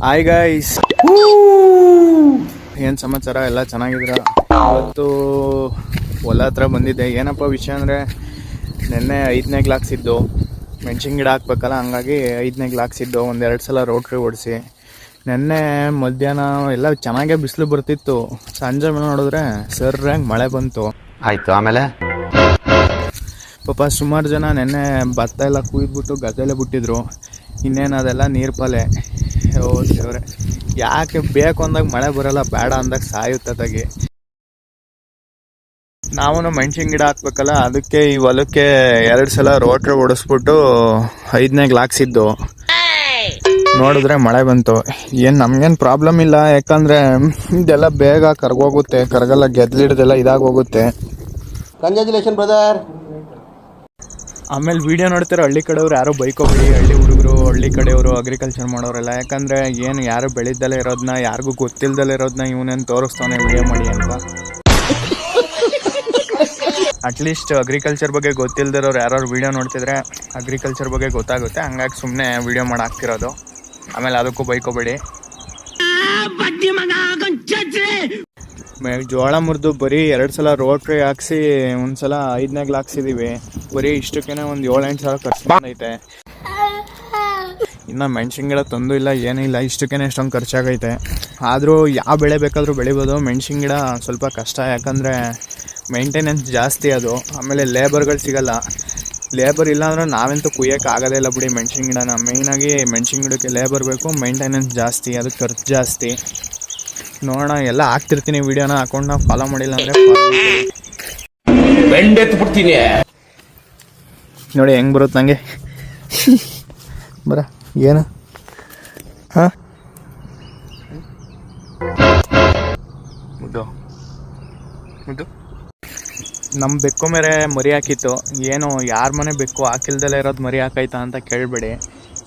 Hi guys, ಏನು ಸಮಾಚಾರ? ಎಲ್ಲ ಚೆನ್ನಾಗಿದ್ದೀರ? ಇವತ್ತು ಹೊಲ ಹತ್ರ ಬಂದಿದ್ದೆ. ಏನಪ್ಪ ವಿಷಯ ಅಂದರೆ, ನೆನ್ನೆ 5ನೇ ಗ್ಲಾಕ್ಸಿದ್ದು ಮೆಣಸಿನ ಗಿಡ ಹಾಕ್ಬೇಕಲ್ಲ, ಹಂಗಾಗಿ 5ನೇ ಗ್ಲಾಕ್ಸಿದ್ದು ಒಂದೆರಡು ಸಲ ರೋಟ್ರಿ ಓಡಿಸಿ. ನೆನ್ನೆ ಮಧ್ಯಾಹ್ನ ಎಲ್ಲ ಚೆನ್ನಾಗೇ ಬಿಸಿಲು ಬರ್ತಿತ್ತು. ಸಂಜೆ ಮೇಲೆ ನೋಡಿದ್ರೆ ಸರ್ರಂಗೆ ಮಳೆ ಬಂತು. ಆಯಿತು. ಆಮೇಲೆ ಪಾಪ ಸುಮಾರು ಜನ ನೆನ್ನೆ ಭತ್ತ ಎಲ್ಲ ಕುಯ್ದುಬಿಟ್ಟು ಗದ್ದೆಲೆ ಬಿಟ್ಟಿದ್ರು. ಇನ್ನೇನು ಅದೆಲ್ಲ ನೀರು ಪಾಲೆ. ಓ ದೇವ್ರೆ, ಯಾಕೆ ಬೇಕು ಅಂದಾಗ ಮಳೆ ಬರೋಲ್ಲ, ಬೇಡ ಅಂದಾಗ ಸಾಯುತ್ತದಾಗಿ. ನಾವು ಮೆಣಸಿನ ಗಿಡ ಹಾಕ್ಬೇಕಲ್ಲ, ಅದಕ್ಕೆ ಈ ಹೊಲಕ್ಕೆ 2 ಸಲ ರೋಟ್ರಿ ಓಡಿಸ್ಬಿಟ್ಟು 5ನೇ ಗ್ಲಾಕ್ಸಿದ್ದು. ನೋಡಿದ್ರೆ ಮಳೆ ಬಂತು. ಏನು ನಮ್ಗೇನು ಪ್ರಾಬ್ಲಮ್ ಇಲ್ಲ, ಯಾಕಂದರೆ ಇದೆಲ್ಲ ಬೇಗ ಕರ್ಗೋಗುತ್ತೆ, ಕರಗಲ್ಲ, ಗೆದ್ಲಿಡ್ದೆಲ್ಲ ಇದಾಗೋಗುತ್ತೆ. Congratulation brother. ಆಮೇಲೆ ವಿಡಿಯೋ ನೋಡ್ತಾರೆ ಹಳ್ಳಿ ಕಡೆಯವ್ರು ಯಾರೋ ಬೈಕೋಬೇಡಿ, ಹಳ್ಳಿ ಹುಡುಗರು, ಹಳ್ಳಿ ಕಡೆಯವರು, ಅಗ್ರಿಕಲ್ಚರ್ ಮಾಡೋರೆಲ್ಲ. ಯಾಕಂದರೆ ಏನು ಯಾರು ಬೆಳೆದಲ್ಲೇ ಇರೋದನ್ನ, ಯಾರಿಗೂ ಗೊತ್ತಿಲ್ದಲ್ಲೇ ಇರೋದನ್ನ ಇವನೇನು ತೋರಿಸ್ತಾನೆ ವಿಡಿಯೋ ಮಾಡಿ ಅಂತ. ಅಟ್ಲೀಸ್ಟ್ ಅಗ್ರಿಕಲ್ಚರ್ ಬಗ್ಗೆ ಗೊತ್ತಿಲ್ದಿರೋರು ಯಾರು ವಿಡಿಯೋ ನೋಡ್ತಿದ್ರೆ ಅಗ್ರಿಕಲ್ಚರ್ ಬಗ್ಗೆ ಗೊತ್ತಾಗುತ್ತೆ. ಹಂಗಾಗಿ ಸುಮ್ಮನೆ ವಿಡಿಯೋ ಮಾಡಿ ಹಾಕ್ತಿರೋದು. ಆಮೇಲೆ ಅದಕ್ಕೂ ಬೈಕೋಬೇಡಿ. ಜೋಳ ಮುರಿದು ಬರೀ 2 ಸಲ ರೋಟ್ರಿ ಹಾಕ್ಸಿ ಒಂದು ಸಲ 5ನೇ ಗ್ಲಾಕ್ಸಿದ್ದೀವಿ. ಬರೀ ಇಷ್ಟಕ್ಕೇ ಒಂದು 7-8 ಸಾವಿರ ಖರ್ಚು ಬಂದೈತೆ. ಇನ್ನು ಮೆಣಸಿನ ಗಿಡ ತಂದು ಇಲ್ಲ, ಏನೂ ಇಲ್ಲ, ಇಷ್ಟಕ್ಕೇ ಎಷ್ಟೊಂದು ಖರ್ಚಾಗೈತೆ. ಆದರೂ ಯಾವ ಬೆಳೆ ಬೇಕಾದರೂ ಬೆಳಿಬೋದು. ಮೆಣಸಿನ ಗಿಡ ಸ್ವಲ್ಪ ಕಷ್ಟ, ಯಾಕಂದರೆ ಮೇಂಟೆನೆನ್ಸ್ ಜಾಸ್ತಿ ಅದು. ಆಮೇಲೆ ಲೇಬರ್ಗಳು ಸಿಗಲ್ಲ. ಲೇಬರ್ ಇಲ್ಲ ಅಂದ್ರೆ ನಾವಂತೂ ಕುಯ್ಯೋಕ್ಕೆ ಆಗೋದೇ ಇಲ್ಲ ಬಿಡಿ ಮೆಣಸಿನ ಗಿಡನ. ಮೇಯ್ನಾಗಿ ಮೆಣಸಿನ ಗಿಡಕ್ಕೆ ಲೇಬರ್ ಬೇಕು, ಮೇಂಟೆನೆನ್ಸ್ ಜಾಸ್ತಿ, ಅದಕ್ಕೆ ಖರ್ಚು ಜಾಸ್ತಿ. ನೋಡೋಣ, ಎಲ್ಲ ಹಾಕ್ತಿರ್ತೀನಿ ವಿಡಿಯೋನ. ಅಕೌಂಟ್ನ ಫಾಲೋ ಮಾಡಿಲ್ಲ ಅಂದರೆ ಬೆಂಡೆತ್ಬಿಡ್ತೀನಿ ನೋಡಿ ಹೆಂಗೆ ಬರುತ್ತೆ ನನಗೆ. ಬರ ಏನು ಹಾಂ ಮುದ್ದು ಮುದ್ದು ನಮ್ಮ ಬೆಕ್ಕು ಮೇರೆ ಮರಿ ಹಾಕಿತ್ತು. ಏನು ಯಾರ ಮನೆ ಬೆಕ್ಕು ಹಾಕಿಲ್ದಲ್ಲೇ ಇರೋದು ಮರಿ ಹಾಕೈತಾ ಅಂತ ಕೇಳಬೇಡಿ.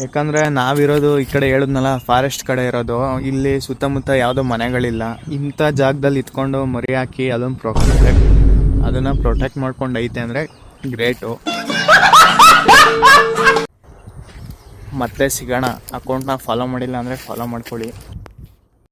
ಯಾಕಂದರೆ ನಾವಿರೋದು ಈ ಕಡೆ ಹೇಳಿದ್ನಲ್ಲ, ಫಾರೆಸ್ಟ್ ಕಡೆ ಇರೋದು. ಇಲ್ಲಿ ಸುತ್ತಮುತ್ತ ಯಾವುದೋ ಮನೆಗಳಿಲ್ಲ. ಇಂಥ ಜಾಗದಲ್ಲಿ ಇತ್ಕೊಂಡು ಮರಿ ಹಾಕಿ ಅದನ್ನು ಪ್ರೊಟೆಕ್ಟ್ ಮಾಡ್ಕೊಂಡು ಐತೆ ಅಂದರೆ ಗ್ರೇಟು. ಮತ್ತೆ ಸಿಗೋಣ. ಅಕೌಂಟ್ನ ಫಾಲೋ ಮಾಡಿಲ್ಲ ಅಂದರೆ ಫಾಲೋ ಮಾಡ್ಕೊಳ್ಳಿ.